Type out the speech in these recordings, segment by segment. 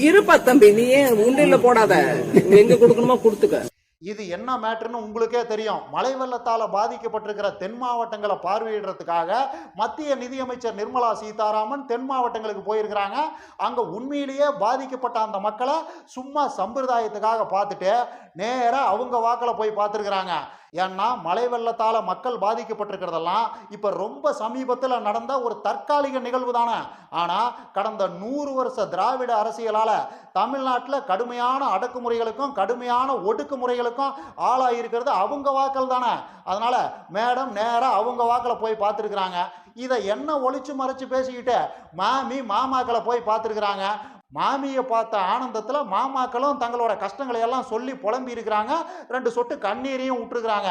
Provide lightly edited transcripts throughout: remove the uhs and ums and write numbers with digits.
இருப்பா தம்பி, நீ ஏன் உண்டியல்ல போடாத, எங்க கொடுக்கணுமோ கொடுத்துக்க. இது என்ன மேட்டர்னு உங்களுக்கே தெரியும். மழை வெள்ளத்தால் பாதிக்கப்பட்டிருக்கிற தென் மாவட்டங்களை பார்வையிடுறதுக்காக மத்திய நிதியமைச்சர் நிர்மலா சீதாராமன் தென் மாவட்டங்களுக்கு போயிருக்கிறாங்க. அங்கே உண்மையிலேயே பாதிக்கப்பட்ட அந்த மக்களை சும்மா சம்பிரதாயத்துக்காக பார்த்துட்டு நேராக அவங்க வாக்கில் போய் பார்த்துருக்குறாங்க. ஏன்னா மழை வெள்ளத்தால் மக்கள் பாதிக்கப்பட்டிருக்கிறதெல்லாம் இப்போ ரொம்ப சமீபத்தில் நடந்த ஒரு தற்காலிக நிகழ்வு தானே. ஆனால் கடந்த 100 வருஷ திராவிட அரசியலால் தமிழ்நாட்டில் கடுமையான அடக்குமுறைகளுக்கும் கடுமையான ஒடுக்குமுறைகளுக்கும் ஆளாயிருக்கிறது அவங்க வாக்கள் தானே. அதனால மேடம் நேராக அவங்க வாக்கில் போய் பார்த்துருக்குறாங்க. இதை என்ன ஒளிச்சு மறைச்சு பேசிக்கிட்டு மாமாக்களை போய் பார்த்துருக்குறாங்க. மாமியை பார்த்த ஆனந்தத்தில் மாமாக்களும் தங்களோட கஷ்டங்களை எல்லாம் சொல்லி புலம்பி இருக்கிறாங்க. 2 சொட்டு கண்ணீரையும் விட்டுருக்குறாங்க.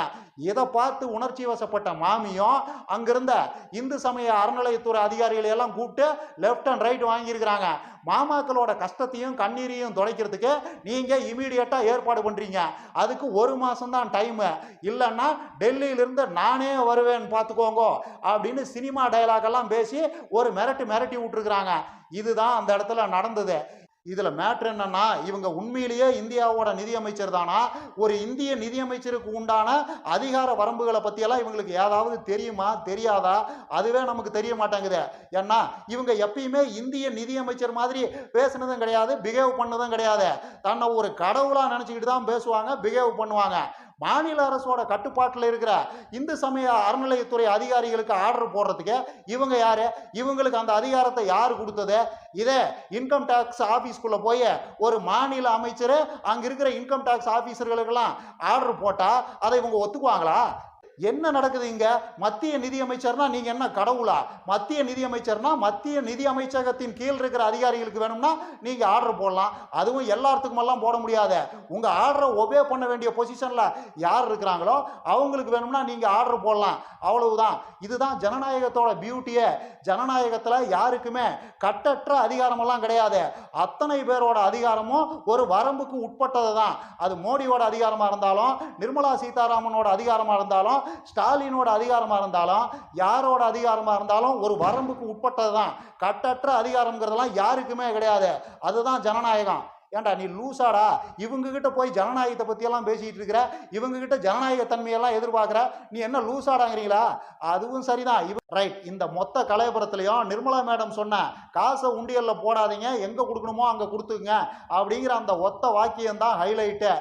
இதை பார்த்து உணர்ச்சி வசப்பட்ட மாமியும் அங்கிருந்த இந்து சமய அறநிலையத்துறை அதிகாரிகளை எல்லாம் கூப்பிட்டு லெஃப்ட் அண்ட் ரைட் வாங்கியிருக்கிறாங்க. மாமாக்களோட கஷ்டத்தையும் கண்ணீரையும் துடைக்கிறதுக்கு நீங்கள் இமீடியட்டாக ஏற்பாடு பண்ணுறீங்க. அதுக்கு 1 மாதம்தான் டைமு, இல்லைன்னா டெல்லியிலிருந்து நானே வருவேன்னு பார்த்துக்கோங்க அப்படின்னு சினிமா டைலாகெல்லாம் பேசி ஒரு மிரட்டி விட்டுருக்குறாங்க. இதுதான் அந்த இடத்துல நடந்தது. இதுல மேட்ரு என்னன்னா, இவங்க உண்மையிலேயே இந்தியாவோட நிதியமைச்சர் தானா? ஒரு இந்திய நிதியமைச்சருக்கு உண்டான அதிகார வரம்புகளை பத்தியெல்லாம் இவங்களுக்கு ஏதாவது தெரியுமா தெரியாதா? அதுவே நமக்கு தெரிய மாட்டேங்குது. ஏன்னா இவங்க எப்பயுமே இந்திய நிதியமைச்சர் மாதிரி பேசுனதும் கிடையாது, பிஹேவ் பண்ணதும் கிடையாது. தன்னை ஒரு கடவுளா நினைச்சுக்கிட்டு தான் பேசுவாங்க, பிஹேவ் பண்ணுவாங்க. மாநில அரசோட கட்டுப்பாட்டில் இருக்கிற இந்து சமய அறநிலையத்துறை அதிகாரிகளுக்கு ஆர்டர் போடுறதுக்கு இவங்க யாரு? இவங்களுக்கு அந்த அதிகாரத்தை யார் கொடுத்தது? இதே இன்கம் டேக்ஸ் ஆபீஸ்க்குள்ள போய் ஒரு மாநில அமைச்சர் அங்க இருக்கிற இன்கம் டேக்ஸ் ஆபீசர்களுக்கெல்லாம் ஆர்டர் போட்டா அதை இவங்க ஒத்துக்குவாங்களா? என்ன நடக்குது இங்க? மத்திய நிதியமைச்சர்னா நீங்க என்ன கடவுளா? மத்திய நிதியமைச்சர்னா மத்திய நிதி அமைச்சகத்தின் கீழ் இருக்கிற அதிகாரிகளுக்கு வேணும்னா நீங்க ஆர்டர் போடலாம். அதுவும் எல்லாத்துக்கும் எல்லாம் போட முடியாது. உங்க ஆர்டரை ஒபே பண்ண வேண்டிய பொசிஷன்ல யார் இருக்கிறாங்களோ அவங்களுக்கு வேணும்னா நீங்க ஆர்டர் போடலாம். அவ்வளவுதான். இதுதான் ஜனநாயகத்தோட பியூட்டியே. ஜனநாயகத்துல யாருக்குமே கட்டற்ற அதிகாரம் எல்லாம் கிடையாது. அத்தனை பேரோட அதிகாரமும் ஒரு வரம்புக்கு உட்பட்டது தான். அது மோடியோட அதிகாரமா இருந்தாலும், நிர்மலா சீதாராமனோட அதிகாரமா இருந்தாலும், ஸ்டாலினோட அதிகாரமா இருந்தாலும், யாரோட அதிகாரமா இருந்தாலும் ஒரு வரம்புக்கு உட்பட்டதுதான். கட்டற்ற அதிகாரம்ங்கிறதெல்லாம் யாருக்குமே கிடையாது. அதுதான் ஜனநாயகம். ஏன்டா நீ லூசாடா? இவங்க கிட்ட போய் ஜனநாயகத்தை பத்தி எல்லாம் பேசிட்டு இருக்கிற, இவங்க கிட்ட ஜனநாயக தன்மையெல்லாம் எதிர்பார்க்கிற, நீ என்ன லூசாடாங்கிறீங்களா? அதுவும் சரிதான். ரைட். இந்த மொத்த கலையபுரத்திலையும் நிர்மலா மேடம் சொன்ன காசை உண்டியல்ல போடாதீங்க, எங்க கொடுக்கணுமோ அங்க கொடுத்துங்க அப்படிங்கிற அந்த ஒத்த வாக்கியம் தான் ஹைலைட்டு.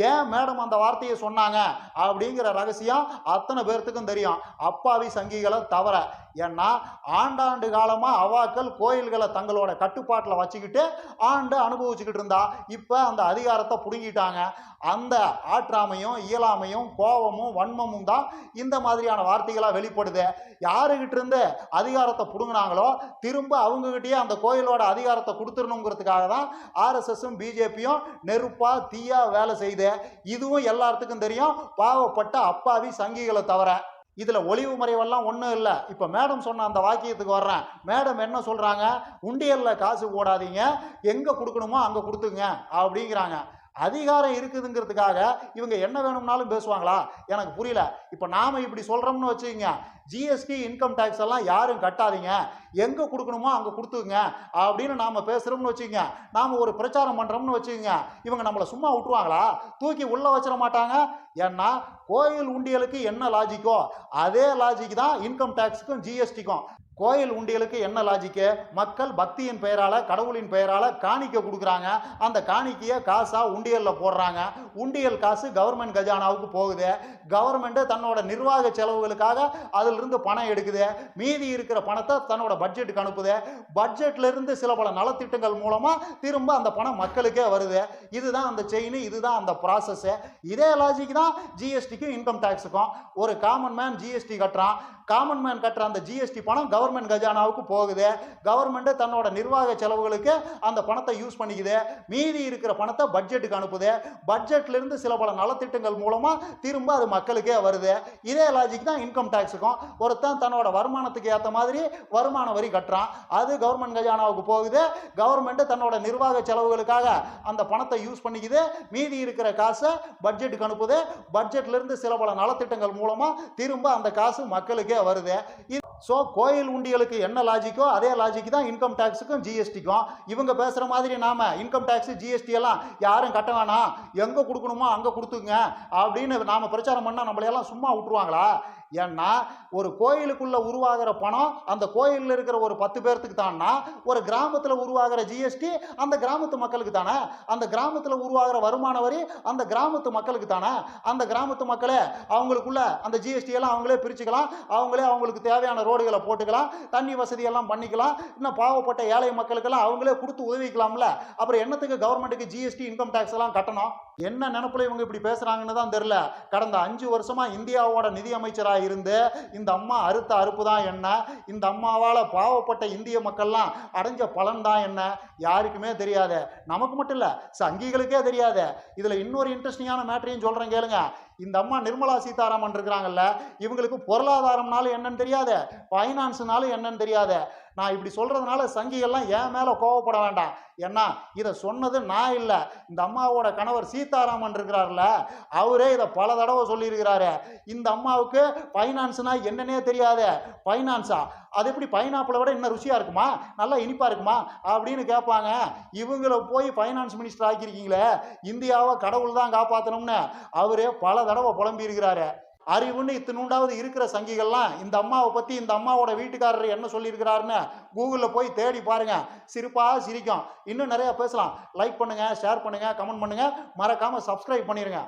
ஏன் மேடம் அந்த வார்த்தையை சொன்னாங்க அப்படிங்கிற ரகசியம் அத்தனை பேர்த்துக்கும் தெரியும், அப்பாவி சங்கிகளை தவிர. ஏன்னா ஆண்டாண்டு காலமாக அவாக்கள் கோயில்களை தங்களோட கட்டுப்பாட்டில் வச்சுக்கிட்டு ஆண்டு அனுபவிச்சுக்கிட்டு இருந்தா, இப்போ அந்த அதிகாரத்தை பிடுங்கிட்டாங்க. அந்த ஆற்றாமையும் இயலாமையும் கோபமும் வன்மமும் தான் இந்த மாதிரியான வார்த்தைகளாக வெளிப்படுது. யாருக்கிட்ட இருந்து அதிகாரத்தை பிடுங்கினாங்களோ திரும்ப அவங்ககிட்டயே அந்த கோயிலோட அதிகாரத்தை கொடுத்துடணுங்கிறதுக்காக தான் ஆர்எஸ்எஸும் பிஜேபியும் நெருப்பா தீயா வேலை செய்து. இதுவும் எல்லாத்துக்கும் தெரியும், பாவப்பட்ட அப்பாவி சங்கிகளை தவிர. இதுல ஒளிவு மறைவெல்லாம் ஒன்றும் இல்லை. இப்போ மேடம் சொன்ன அந்த வாக்கியத்துக்கு வர்றேன். மேடம் என்ன சொல்றாங்க? உண்டியல்ல காசு போடாதீங்க, எங்க கொடுக்கணுமோ அங்க கொடுத்துங்க அப்படிங்கிறாங்க. அதிகாரம் இருக்குதுங்கிறதுக்காக இவங்க என்ன வேணும்னாலும் பேசுவாங்களா? எனக்கு புரியல. இப்போ நாம இப்படி சொல்றோம்னு வச்சுக்கோங்க, ஜிஎஸ்டி இன்கம் டேக்ஸ் எல்லாம் யாரும் கட்டாதீங்க, எங்க கொடுக்கணுமோ அங்க கொடுத்துங்க அப்படின்னு நாம பேசுறோம்னு வச்சுக்கோங்க, நாம ஒரு பிரச்சாரம் பண்றோம்னு வச்சுக்கோங்க, இவங்க நம்மளை சும்மா விட்டுருவாங்களா? தூக்கி உள்ள வச்சிட மாட்டாங்க. ஏன்னா கோயில் உண்டியலுக்கு என்ன லாஜிக்கோ அதே லாஜிக் தான் இன்கம் டேக்ஸுக்கும் ஜிஎஸ்டிக்கும். கோயில் உண்டியலுக்கு என்ன லாஜிக்கு? மக்கள் பக்தியின் பெயரால கடவுளின் பெயரால காணிக்கை கொடுக்குறாங்க. அந்த காணிக்கையை காசா உண்டியல்ல போடுறாங்க. உண்டியல் காசு கவர்மெண்ட் கஜானாவுக்கு போகுது. கவர்மெண்ட் தன்னோட நிர்வாக செலவுகளுக்காக அதுல இருந்து பணம் எடுக்குது. மீதி இருக்கிற பணத்தை தன்னோட பட்ஜெட்டுக்கு அனுப்புது. பட்ஜெட்ல இருந்து சில பல நலத்திட்டங்கள் மூலமா திரும்ப அந்த பணம் மக்களுக்கே வருது. இதுதான் அந்த செயின், இதுதான் அந்த ப்ராசஸ். இதே லாஜிக் தான் ஜிஎஸ்டிக்கும் இன்கம் டேக்ஸுக்கும். ஒரு காமன் மேன் ஜிஎஸ்டி கட்டுறான். காமன் மேன் கட்டுற அந்த ஜிஎஸ்டி பணம் கவர்மெண்ட் கஜானாவுக்கு போகுது. கவர்மெண்ட் தன்னோட நிர்வாக செலவுகளுக்கு அந்த பணத்தை யூஸ் பண்ணிக்குது. மீதி இருக்கிற பணத்தை பட்ஜெட்டுக்கு அனுப்புது. பட்ஜெட்ல இருந்து சில பல நலத்திட்டங்கள் மூலமா திரும்ப அது மக்களுக்கே வருது. இதே லாஜிக் தான் இன்கம் டேக்ஸுக்கும். ஒருத்தன் தன்னோட வருமானத்துக்கு ஏற்ற மாதிரி வருமான வரி கட்டுறான், அது கவர்மெண்ட் கஜானாவுக்கு போகுது. கவர்மெண்ட் தன்னோட நிர்வாக செலவுகளுக்காக அந்த பணத்தை யூஸ் பண்ணிக்குது. மீதி இருக்கிற காசை பட்ஜெட்டுக்கு அனுப்புது. பட்ஜெட்ல இருந்து சில பல நலத்திட்டங்கள் மூலமா திரும்ப அந்த காசு மக்களுக்கே வருது. ஸோ கோயில் உண்டியலுக்கு என்ன லாஜிக்கோ அதே லாஜிக் தான் இன்கம் டேக்ஸுக்கும் ஜிஎஸ்டிக்கும். இவங்க பேசுகிற மாதிரி நாம இன்கம் டேக்ஸ் ஜிஎஸ்டி எல்லாம் யாரும் கட்ட வேணாம், எங்கே கொடுக்கணுமோ அங்கே கொடுத்துங்க அப்படின்னு நாம பிரச்சாரம் பண்ணால் நம்மளையெல்லாம் சும்மா விட்டுருவாங்களா? ஏன்னா ஒரு கோயிலுக்குள்ள உருவாகிற பணம் அந்த கோயிலில் இருக்கிற ஒரு 10 பேர்த்துக்கு தானா, ஒரு கிராமத்தில் உருவாகிற ஜிஎஸ்டி அந்த கிராமத்து மக்களுக்கு தானே, அந்த கிராமத்தில் உருவாகிற வருமான வரி அந்த கிராமத்து மக்களுக்கு தானே. அந்த கிராமத்து மக்களே அவங்களுக்குள்ள அந்த ஜிஎஸ்டி எல்லாம் அவங்களே பிரிச்சுக்கலாம், அவங்களுக்கு தேவையான ரோடுகளை போட்டுக்கலாம், தண்ணி வசதி எல்லாம் பண்ணிக்கலாம், இன்னும் பாவப்பட்ட ஏழை மக்களுக்கெல்லாம் அவங்களே கொடுத்து உதவிக்கலாம்ல. அப்புறம் என்னத்துக்கு கவர்மெண்ட்டுக்கு ஜிஎஸ்டி இன்கம் டேக்ஸ் எல்லாம் கட்டணும்? என்ன நினைப்புல இவங்க இப்படி பேசுறாங்கன்னு தான் தெரியல. கடந்த 5 வருஷமா இந்தியாவோட நிதி அமைச்சராக இருந்து இந்த அம்மா அறுத்த அறுப்பு தான் என்ன, இந்த அம்மாவால் பாவப்பட்ட இந்திய மக்கள்லாம் அடைஞ்ச பலன் தான் என்ன யாருக்குமே தெரியாது. நமக்கு மட்டும் இல்லை, சங்கிகளுக்கே தெரியாது. இதில் இன்னொரு இன்ட்ரெஸ்டிங்கான மேட்டரையும் சொல்கிறேன் கேளுங்க. இந்த அம்மா நிர்மலா சீதாராமன் இருக்கிறாங்கல்ல, இவங்களுக்கு பொருளாதாரம்னாலும் என்னன்னு தெரியாது, ஃபைனான்ஸ்னாலும் என்னன்னு தெரியாது. நான் இப்படி சொல்றதுனால சங்கிகள்லாம் என் மேலே கோவப்பட வேண்டாம். ஏன்னா இதை சொன்னது நான் இல்லை, இந்த அம்மாவோட கணவர் சீதாராமன் இருக்கிறார்ல, அவரே இதை பல தடவை சொல்லியிருக்கிறாரு. இந்த அம்மாவுக்கு ஃபைனான்ஸ்னா என்னன்னே தெரியாது. ஃபைனான்ஸா? அது எப்படி பைனாப்பிளை விட இன்னும் ருசியாக இருக்குமா, நல்லா இனிப்பாக இருக்குமா அப்படின்னு கேட்பாங்க. இவங்களை போய் ஃபைனான்ஸ் மினிஸ்டர் ஆக்கியிருக்கீங்களே, இந்தியாவை கடவுள் தான் காப்பாற்றணும்னு அவரே பல தடவை புலம்பி இருக்கிறாரு. அறிவுன்னு இத்தினூண்டாவது இருக்கிற சங்கிகள்லாம் இந்த அம்மாவை பற்றி இந்த அம்மாவோட வீட்டுக்காரர் என்ன சொல்லியிருக்கிறாருன்னு கூகுளில் போய் தேடி பாருங்க, சிரிப்பாக சிரிக்கும். இன்னும் நிறைய பேசலாம். லைக் பண்ணுங்கள், ஷேர் பண்ணுங்கள், கமெண்ட் பண்ணுங்கள், மறக்காமல் சப்ஸ்கிரைப் பண்ணிடுங்க.